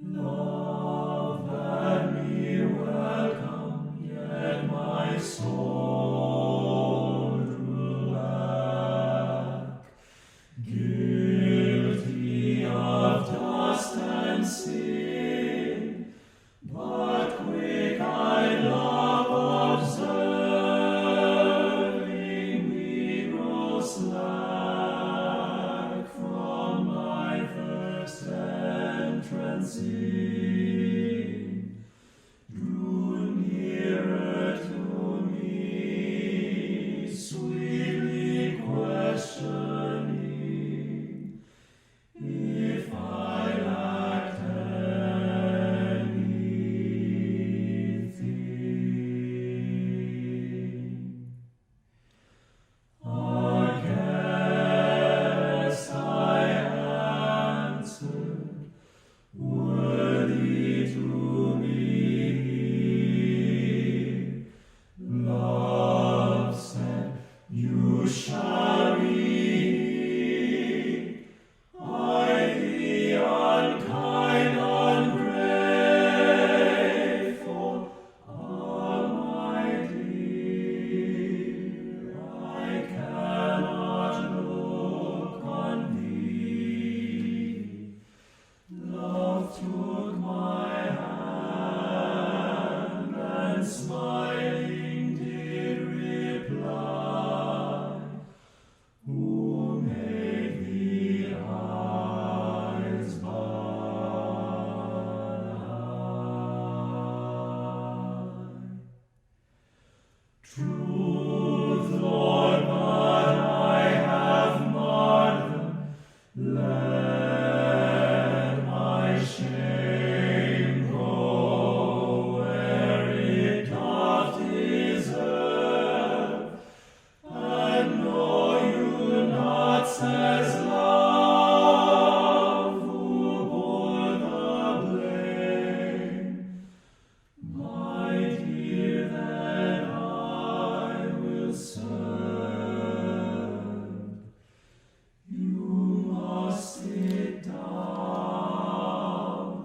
Love bade me welcome, yet my soul drew back, guilty of dust and sin, but quick-eyed love observing me grow slack from my first entrance in, drew nearer to me, sweetly questioning if I lacked anything. Against I answered, worthy to be. Love said, you shall reap. I, the unkind, ungrateful, ah, my dear, I cannot look on thee. Love took my hand and smiling did reply, who made the eyes blind? Truth, Lord, but I have marred them. Let my shame go where it doth deserve, and know you not says love, who bore the blame. My dear, that I will serve. You must sit down,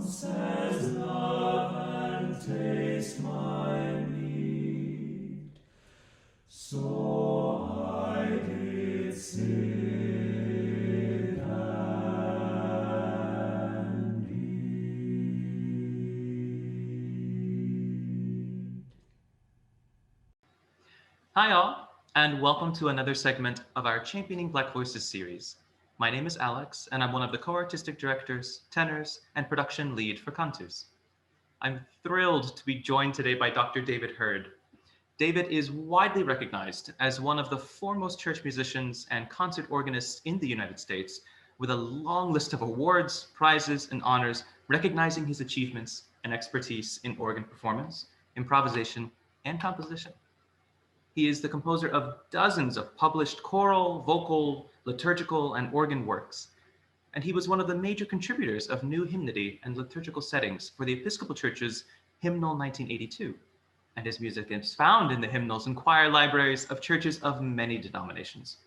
says love, and taste my meat. So I did sit and eat. Hi, all, and welcome to another segment of our Championing Black Voices series. My name is Alex, and I'm one of the co-artistic directors, tenors, and production lead for Cantus. I'm thrilled to be joined today by Dr. David Hurd. David is widely recognized as one of the foremost church musicians and concert organists in the United States, with a long list of awards, prizes, and honors recognizing his achievements and expertise in organ performance, improvisation, and composition. He is the composer of dozens of published choral, vocal, liturgical, and organ works, and he was one of the major contributors of new hymnody and liturgical settings for the Episcopal Church's Hymnal 1982, and his music is found in the hymnals and choir libraries of churches of many denominations.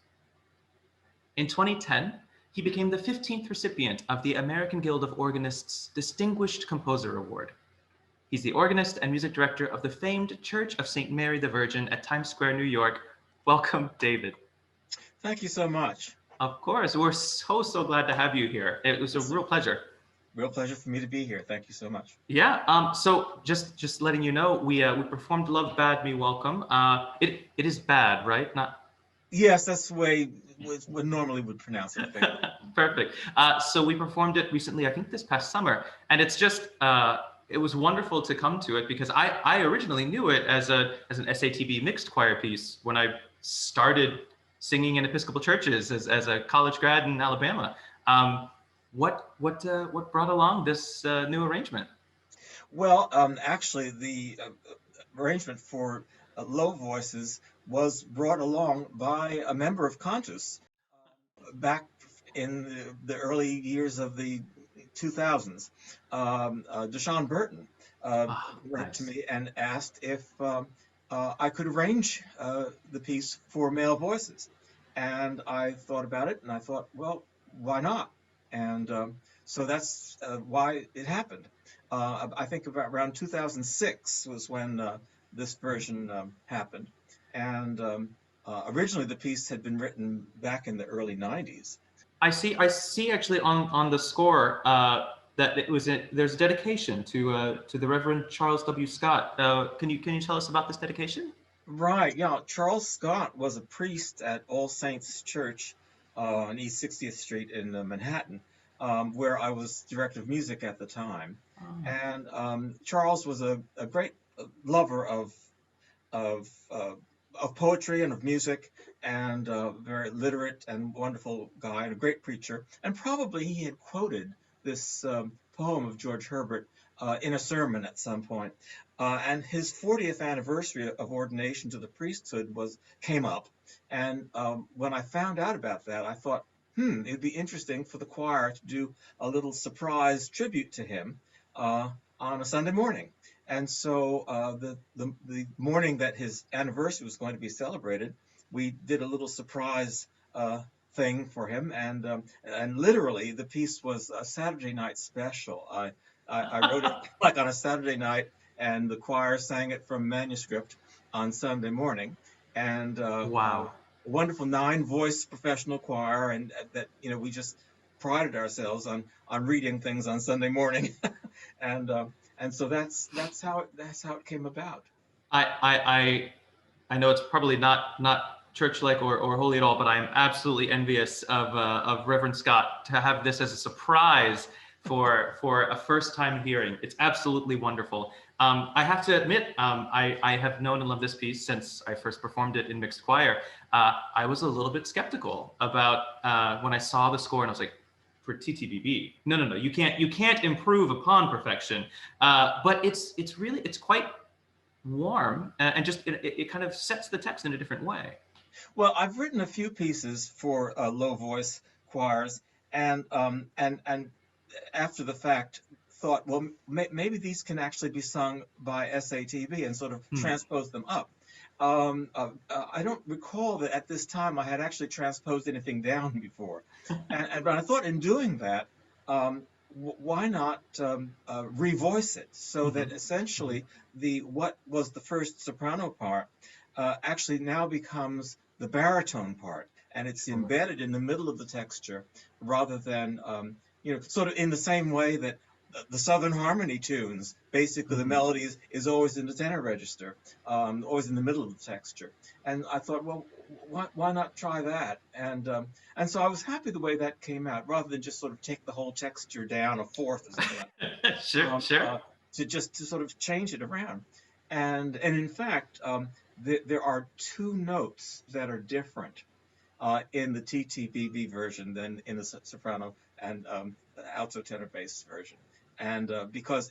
In 2010, he became the 15th recipient of the American Guild of Organists Distinguished Composer Award. He's the organist and music director of the famed Church of St. Mary the Virgin at Times Square, New York. Welcome, David. Thank you so much. Of course, we're so glad to have you here. It was a real pleasure. Real pleasure for me to be here. Thank you so much. Yeah. So just letting you know, we performed "Love Bade Me Welcome." It is bad, right? Not. Yes, that's the way we normally would pronounce it. Perfect. So we performed it recently, I think this past summer, and it's just it was wonderful to come to it because I originally knew it as an SATB mixed choir piece when I started singing in Episcopal churches as a college grad in Alabama. What brought along this new arrangement? Well, actually, the arrangement for low voices was brought along by a member of Cantus back in the early years of the 2000s. Deshaun Burton wrote to me and asked if I could arrange the piece for male voices. And I thought about it, and I thought, well, why not? And so that's why it happened. I think about around 2006 was when this version happened. And originally the piece had been written back in the early 90s. I see actually on the score that there's a dedication to the Reverend Charles W. Scott. Can you tell us about this dedication? Right, yeah. Charles Scott was a priest at All Saints Church on East 60th Street in Manhattan, where I was director of music at the time. Oh. And Charles was a great lover of uh, of poetry and of music, and a very literate and wonderful guy, and a great preacher. And probably he had quoted this poem of George Herbert in a sermon at some point. And his 40th anniversary of ordination to the priesthood came up. And when I found out about that, I thought, it'd be interesting for the choir to do a little surprise tribute to him on a Sunday morning. And so the morning that his anniversary was going to be celebrated, we did a little surprise thing for him, and literally the piece was a Saturday night special. I wrote it like on a Saturday night, and the choir sang it from manuscript on Sunday morning, and Wow. a wonderful 9-voice professional choir, and that we just prided ourselves on reading things on Sunday morning, and and so that's how it came about. I I I know it's probably not church-like or holy at all, but I am absolutely envious of Reverend Scott to have this as a surprise for a first-time hearing. It's absolutely wonderful. I have to admit, I have known and loved this piece since I first performed it in mixed choir. I was a little bit skeptical about when I saw the score, and I was like, for TTBB, no, you can't improve upon perfection. But it's really quite warm, and just it kind of sets the text in a different way. Well, I've written a few pieces for low voice choirs, and after the fact thought, well, maybe these can actually be sung by SATB and sort of transpose them up. I don't recall that at this time I had actually transposed anything down before, but I thought in doing that, why not revoice it so that essentially what was the first soprano part actually now becomes the baritone part, and it's embedded in the middle of the texture rather than sort of in the same way that the Southern harmony tunes, basically the melody is always in the tenor register, always in the middle of the texture. And I thought, well, why not try that? And so I was happy the way that came out, rather than just sort of take the whole texture down a fourth or something like that. Sure. To sort of change it around. And in fact, there are 2 notes that are different in the TTBB version than in the soprano and alto tenor bass version. And because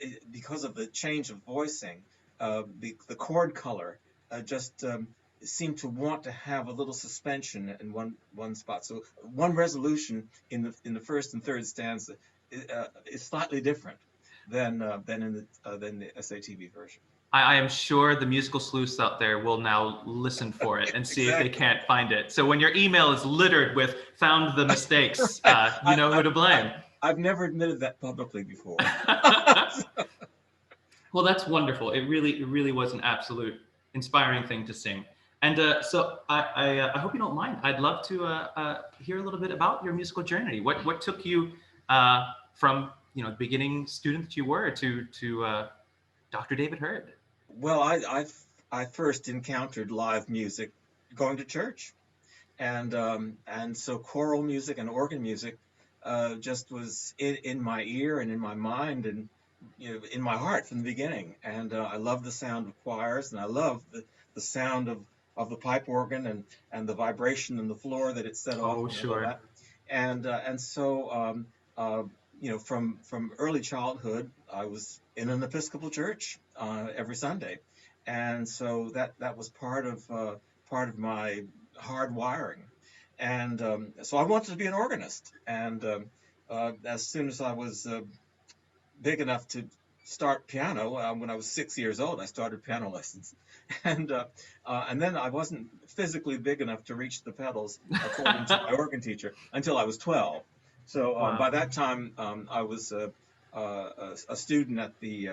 of the change of voicing, the chord color just seemed to want to have a little suspension in one spot. So one resolution in the first and third stanza is slightly different than in the SATB version. I am sure the musical sleuths out there will now listen for it and see if they can't find it. So when your email is littered with "found the mistakes," you know who to blame. I've never admitted that publicly before. Well, that's wonderful. It really was an absolute inspiring thing to sing. And so I hope you don't mind. I'd love to hear a little bit about your musical journey. What took you from the beginning student that you were to Dr. David Hurd? Well, I first encountered live music going to church, and so choral music and organ music just was in my ear and in my mind and in my heart from the beginning. And I love the sound of choirs, and I love the sound of the pipe organ and the vibration in the floor that it set off. Oh, sure. And so from early childhood, I was in an Episcopal church every Sunday, and so that was part of my hard wiring. And so I wanted to be an organist, and as soon as I was big enough to start piano, when I was 6 years old, I started piano lessons, and then I wasn't physically big enough to reach the pedals, according to my organ teacher, until I was 12. So Wow. by that time, I was a student at the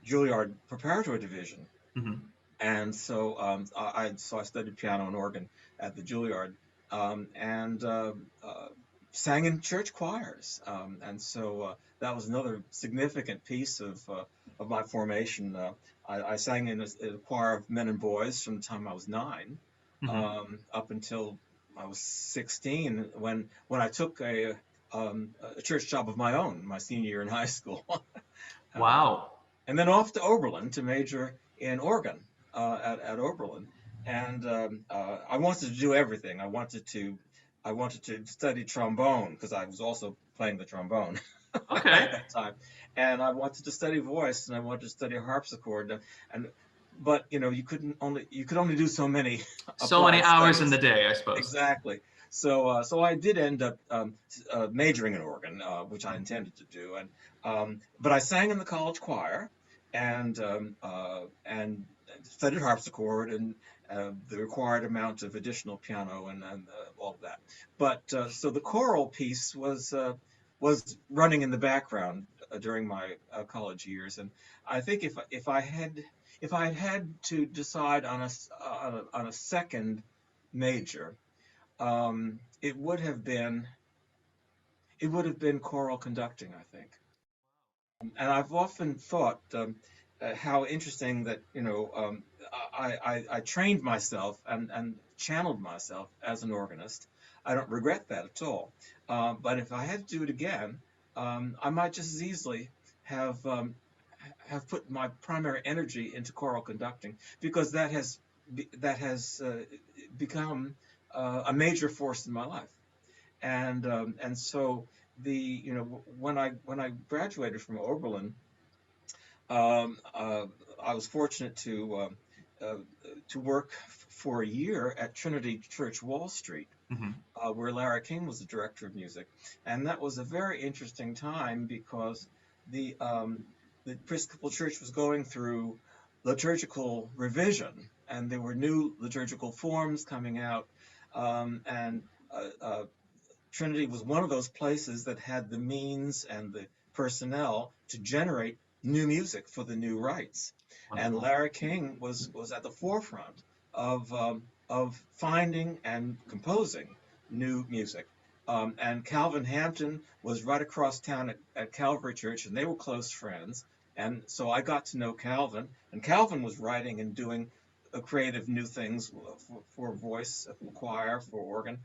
Juilliard Preparatory Division, Hmm. and so I studied piano and organ at the Juilliard, and sang in church choirs, and so that was another significant piece of my formation. I sang in a choir of men and boys from the time I was 9, Hmm. up until I was 16, when I took a church job of my own, my senior year in high school. Uh, Wow. and then off to Oberlin to major in organ at Oberlin. And I wanted to do everything. I wanted to study trombone because I was also playing the trombone at Okay. that time, and I wanted to study voice and I wanted to study harpsichord. And but you could only do so many So many applied hours in the studies. day, I suppose. Exactly. So I did end up majoring in organ, which I intended to do, and but I sang in the college choir, and studied harpsichord and the required amount of additional piano and all of that. But so the choral piece was running in the background during my college years, and I think if I had to decide on a second major, it would have been choral conducting, I think. And I've often thought how interesting that I trained myself and channeled myself as an organist. I don't regret that at all. But if I had to do it again, I might just as easily have um, have put my primary energy into choral conducting because that has become a major force in my life. And so when I graduated from Oberlin, um, uh, I was fortunate uh, to work for a year at Trinity Church Wall Street, Hmm. where Larry King was the director of music, and that was a very interesting time because the um, the Episcopal Church was going through liturgical revision, and there were new liturgical forms coming out, and Trinity was one of those places that had the means and the personnel to generate new music for the new rites. And Wonderful. Larry King was at the forefront of finding and composing new music. And Calvin Hampton was right across town at Calvary Church, and they were close friends. And so I got to know Calvin, and Calvin was writing and doing creative new things for voice, for choir, for organ.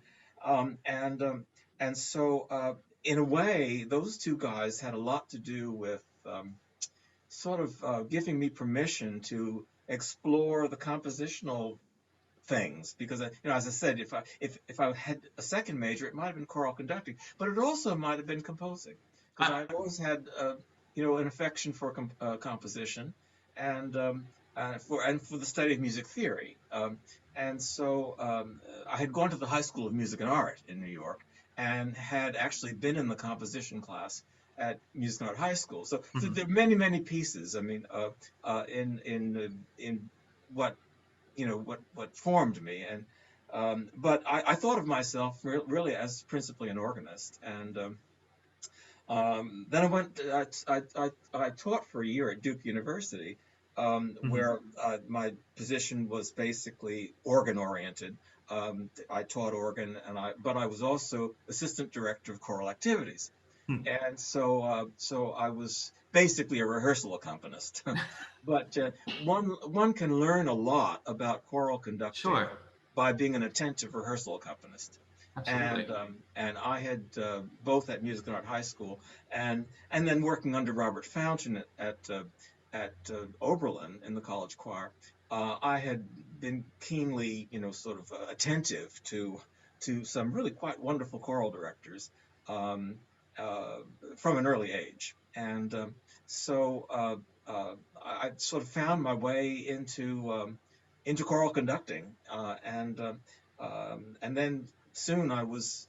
Um, and um, and so, in a way, those two guys had a lot to do with sort of giving me permission to explore the compositional things. Because, as I said, if I had a second major, it might have been choral conducting, but it also might have been composing. Because I, I've always had, an affection for composition and for the study of music theory. And so I had gone to the High School of Music and Art in New York and had actually been in the composition class at Music and Art High School. So mhm. there are many, many pieces. I mean, in what what formed me, and but I thought of myself really as principally an organist, and then I taught for a year at Duke University, Mhm. where my position was basically organ oriented. I taught organ, but I was also assistant director of choral activities, Hmm. and so I was basically a rehearsal accompanist. But one can learn a lot about choral conducting Sure. by being an attentive rehearsal accompanist. Absolutely. And I had both at Music and Art High School and then working under Robert Fountain at Oberlin in the college choir. I had been keenly, sort of attentive to some really quite wonderful choral directors. Um, uh, from an early age. And so I sort of found my way into choral conducting, and then soon I was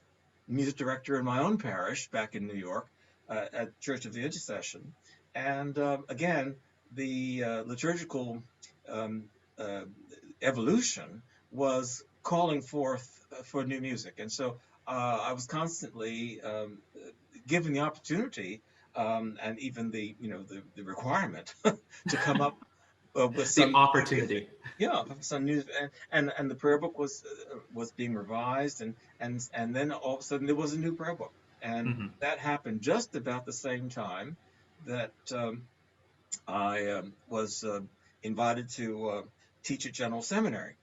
music director in my own parish back in New York at Church of the Intercession, and again the liturgical um, uh, evolution was calling forth for new music, and so I was constantly given the opportunity and even the requirement to come up with The some opportunity. yeah, some news, and the prayer book was being revised, and then all of a sudden there was a new prayer book, and Hmm. that happened just about the same time that I was invited to teach at General Seminary,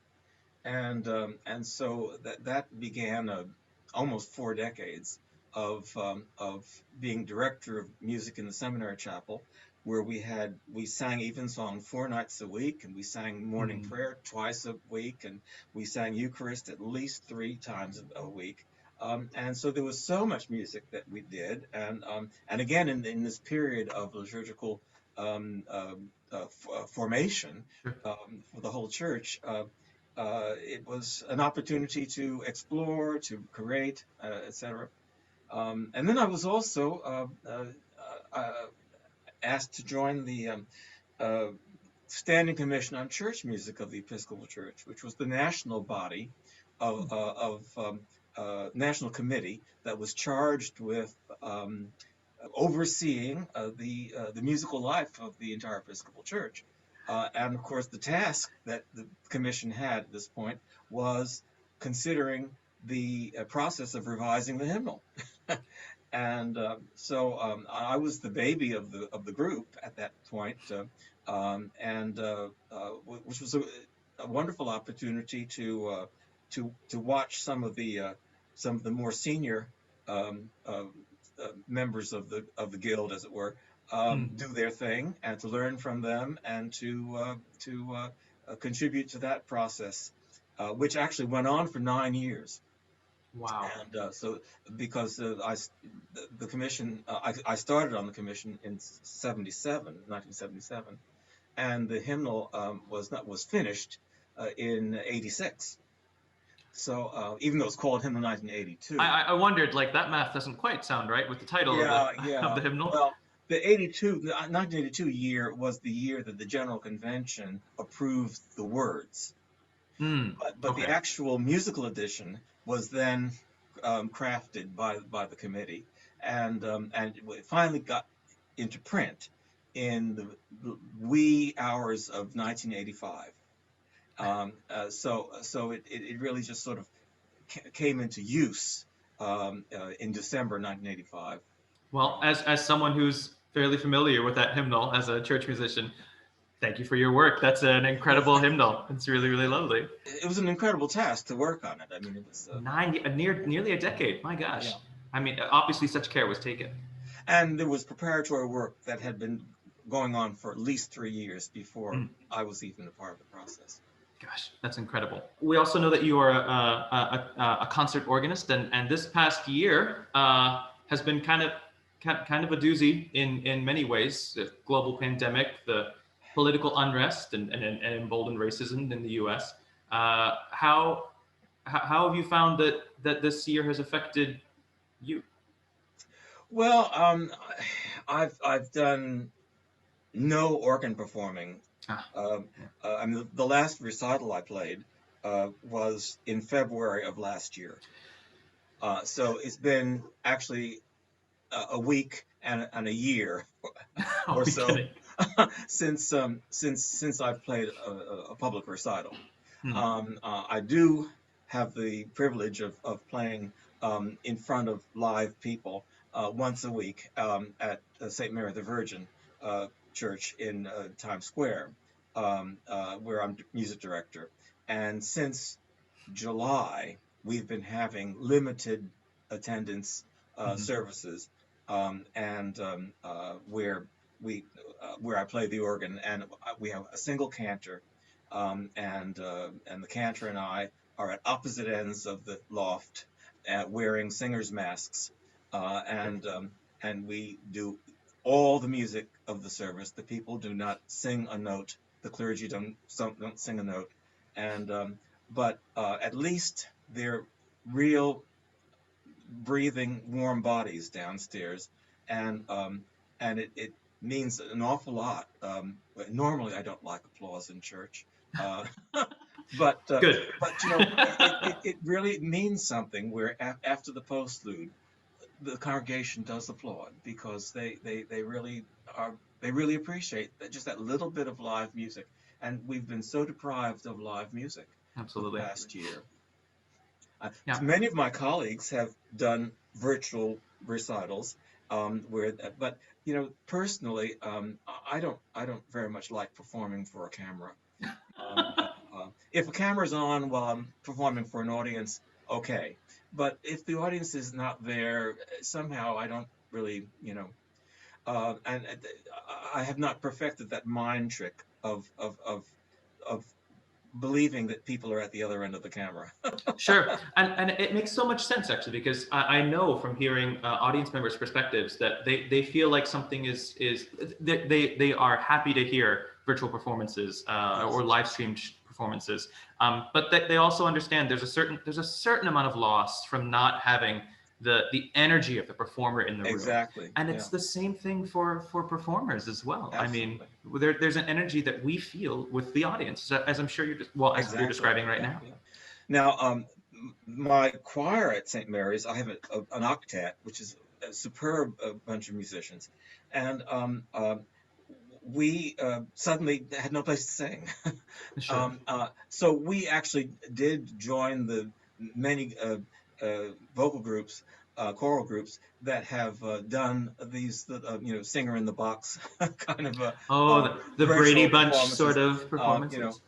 and so that began almost 4 decades of being director of music in the seminary chapel, where we sang evensong 4 nights a week, and we sang morning Hmm. prayer twice a week, and we sang Eucharist at least 3 times a week. And so there was so much music that we did, and again in this period of liturgical formation Sure. for the whole church. It was an opportunity to explore, to create, etc. And then I was also asked to join the uh, Standing Commission on Church Music of the Episcopal Church, which was the national body of national committee that was charged with overseeing the musical life of the entire Episcopal Church. And of course, the task that the commission had at this point was considering the process of revising the hymnal. And so I was the baby of the group at that point, and which was a wonderful opportunity to watch some of the more senior um, uh, members of the guild, as it were, Mm. do their thing, and to learn from them, and to contribute to that process, which actually went on for 9 years. Wow. And so, because the commission, I started on the commission in 1977, and the hymnal was finished in 86. So even though it's called Hymnal 1982. I wondered, like, that math doesn't quite sound right with the title of the Yeah, of yeah. the hymnal. Well, the 1982 year was the year that the General Convention approved the words, Hmm. but the Okay. actual musical edition was then crafted by the committee, and it finally got into print in the wee hours of 1985. So it really just sort of came into use in December 1985. Well, as someone who's fairly familiar with that hymnal as a church musician, thank you for your work. That's an Well, incredible hymnal. It's really, really lovely. it was an incredible task to work on it. I mean, it was Nearly a decade. My gosh. yeah, I mean, obviously, such care was taken. and there was preparatory work that had been going on for at least 3 years before Mm. I was even a part of the process. Gosh, that's incredible. We also know that you are a concert organist, and this past year has been kind of a doozy in many ways. The global pandemic, the political unrest, and emboldened racism in the U.S. How have you found that this year has affected you? Well, I've done no organ performing. Ah, Um, yeah. I mean, the last recital I played was in February of last year. So it's been actually a week and a year Are or we so kidding? since I've played a public recital. Hmm. I do have the privilege of playing in front of live people once a week at St. Mary the Virgin Church in Times Square, where I'm music director. And since July, we've been having limited attendance Hmm. services, and where I play the organ, and we have a single cantor, and the cantor and I are at opposite ends of the loft, wearing singers' masks, and we do all the music of the service. The people do not sing a note. The clergy don't sing a note, and but at least they're real breathing warm bodies downstairs, and it means an awful lot. Normally, I don't like applause in church, uh, but uh, Good. but it really means something. Where after the postlude, the congregation does applaud, because they really are, they really appreciate that, just that little bit of live music. And we've been so deprived of live music for the Absolutely. past year. Yeah. Many of my colleagues have done virtual recitals, but personally, I don't very much like performing for a camera. If a camera's on while I'm performing for an audience, okay. But if the audience is not there, somehow I don't really, and I have not perfected that mind trick of believing that people are at the other end of the camera. Sure, and it makes so much sense actually, because I know from hearing audience members' perspectives that they feel like something is they are happy to hear virtual performances Yes. or live streamed performances, but that they also understand there's a certain amount of loss from not having the energy of the performer in the room. Exactly. And Yeah. it's the same thing for performers as well. I mean, Absolutely. there's an energy that we feel with the audience, as I'm sure as you're Exactly. describing right Yeah. now. Yeah. Now, my choir at St. Mary's, I have an octet, which is a superb bunch of musicians, and we suddenly had no place to sing. Sure. So we actually did join the many vocal groups, choral groups that have done these, singer in the box kind of Oh, the Brady virtual Bunch sort performances, of uh, you know, performances.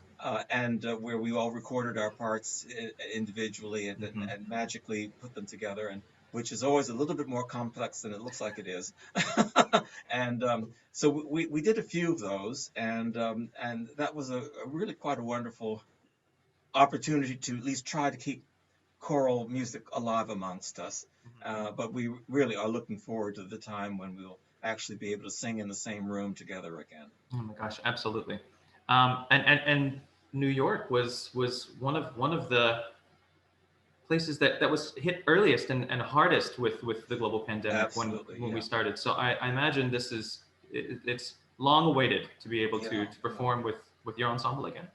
and where we all recorded our parts individually, Hmm. and magically put them together, and which is always a little bit more complex than it looks like it is. And so we did a few of those, and that was a really quite a wonderful opportunity to at least try to keep choral music alive amongst us. But we really are looking forward to the time when we'll actually be able to sing in the same room together again. Oh my gosh, absolutely. And New York was one of the places that was hit earliest and hardest with the global pandemic when Absolutely, when we yeah, started. So I imagine it's long awaited to be able yeah, to yeah. perform with your ensemble again.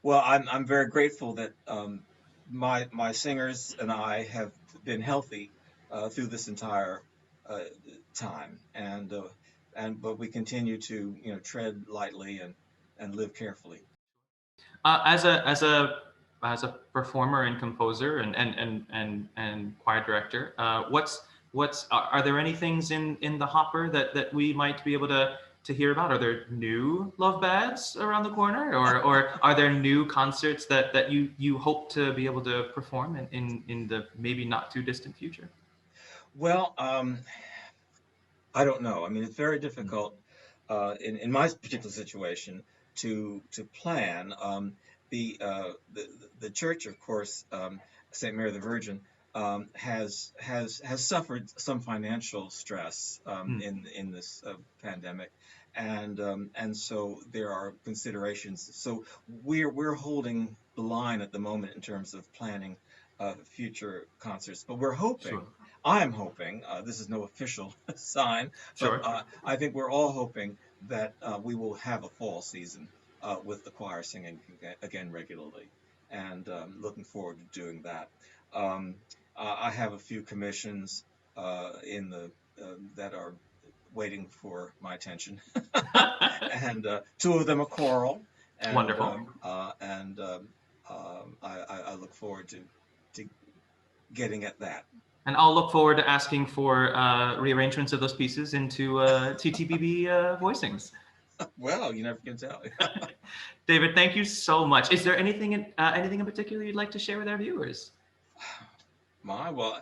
Well, I'm very grateful that my singers and I have been healthy through this entire uh, time, and but we continue to tread lightly and live carefully. As a performer and composer and choir director, are there any things in the hopper that we might be able to hear about? Are there new love bads around the corner, or are there new concerts that you hope to be able to perform in the maybe not too distant future? Well, I don't know. I mean, it's very difficult in my particular situation to plan. The church, of course, St. Mary the Virgin, has suffered some financial stress Hmm, in this pandemic, and so there are considerations. So we're holding the line at the moment in terms of planning future concerts, but we're sure, hoping. I'm hoping, this is no official sign, but sure. I think we're all hoping that we will have a fall season with the choir singing again regularly, and looking forward to doing that. Um, I have a few commissions in the that are waiting for my attention, and two of them are choral, and Wonderful. I look forward to getting at that. And I'll look forward to asking for rearrangements of those pieces into TTBB voicings. Well, you never can tell. David, thank you so much. Is there anything in particular you'd like to share with our viewers? Well,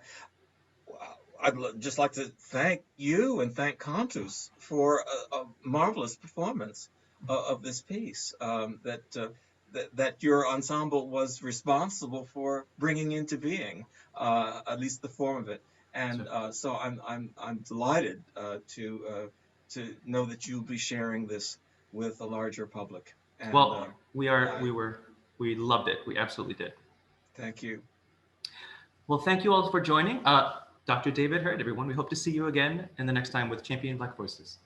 I'd just like to thank you and thank Cantus for a marvelous performance of this piece that your ensemble was responsible for bringing into being, at least the form of it. So, And so I'm delighted to know that you'll be sharing this with a larger public. And well, I we loved it. We absolutely did. thank you. Well, thank you all for joining. Dr. David Hurd, everyone. We hope to see you again in the next time with Champion Black Voices.